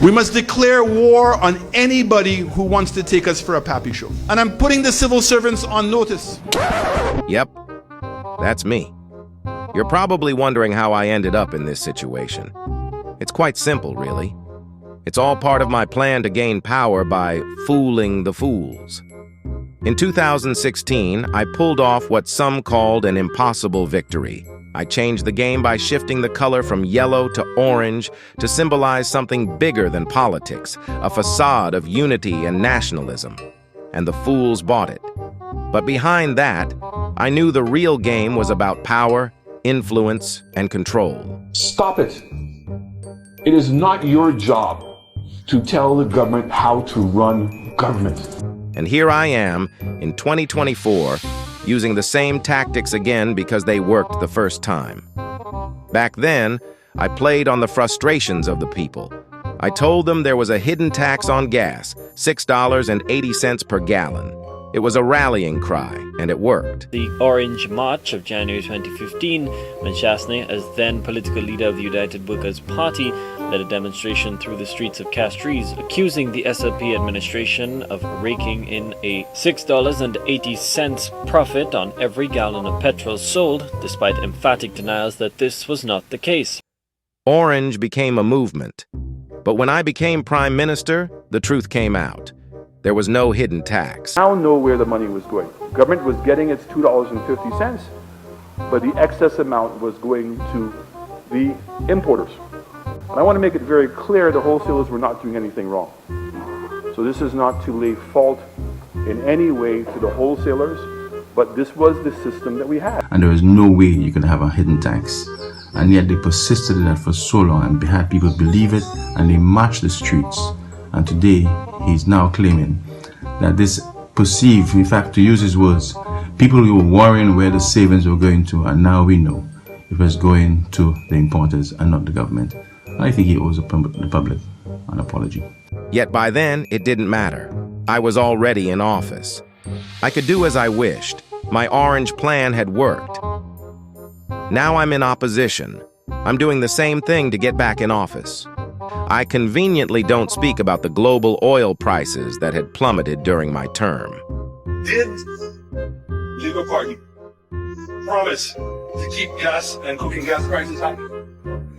We must declare war on anybody who wants to take us for a pappy show. And I'm putting the civil servants on notice. Yep, that's me. You're probably wondering how I ended up in this situation. It's quite simple, really. It's all part of my plan to gain power by fooling the fools. In 2016, I pulled off what some called an impossible victory. I changed the game by shifting the color from yellow to orange to symbolize something bigger than politics, a facade of unity and nationalism. And the fools bought it. But behind that, I knew the real game was about power, influence, and control. Stop it. It is not your job to tell the government how to run government. And here I am, in 2024, using the same tactics again because they worked the first time. Back then, I played on the frustrations of the people. I told them there was a hidden tax on gas, $6.80 per gallon. It was a rallying cry, and it worked. The Orange March of January 2015, when Chasney, as then political leader of the United Workers' Party, led a demonstration through the streets of Castries, accusing the SLP administration of raking in a $6.80 profit on every gallon of petrol sold, despite emphatic denials that this was not the case. Orange became a movement. But when I became Prime Minister, the truth came out. There was no hidden tax. I now know where the money was going. Government was getting its $2.50, but the excess amount was going to the importers. And I want to make it very clear the wholesalers were not doing anything wrong. So this is not to lay fault in any way to the wholesalers, but this was the system that we had. And there was no way you could have a hidden tax. And yet they persisted in that for so long and had people believe it, and they marched the streets. And today, he's now claiming that this perceived, in fact, to use his words, people who were worrying where the savings were going to, and now we know it was going to the importers and not the government. I think he owes the public an apology. Yet by then, it didn't matter. I was already in office. I could do as I wished. My orange plan had worked. Now I'm in opposition. I'm doing the same thing to get back in office. I conveniently don't speak about the global oil prices that had plummeted during my term. Did Labour Party promise to keep gas and cooking gas prices high?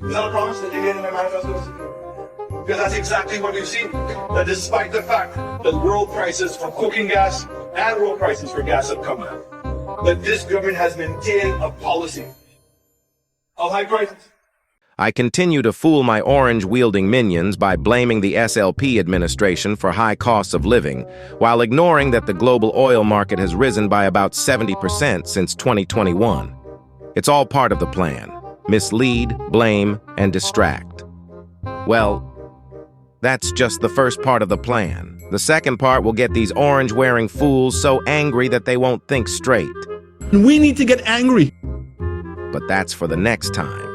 Is that a promise that they made in their manifestos? Because that's exactly what we've seen. That despite the fact that world prices for cooking gas and world prices for gas have come down, that this government has maintained a policy of high prices. I continue to fool my orange-wielding minions by blaming the SLP administration for high costs of living, while ignoring that the global oil market has risen by about 70% since 2021. It's all part of the plan. Mislead, blame, and distract. Well, that's just the first part of the plan. The second part will get these orange-wearing fools so angry that they won't think straight. We need to get angry. But that's for the next time.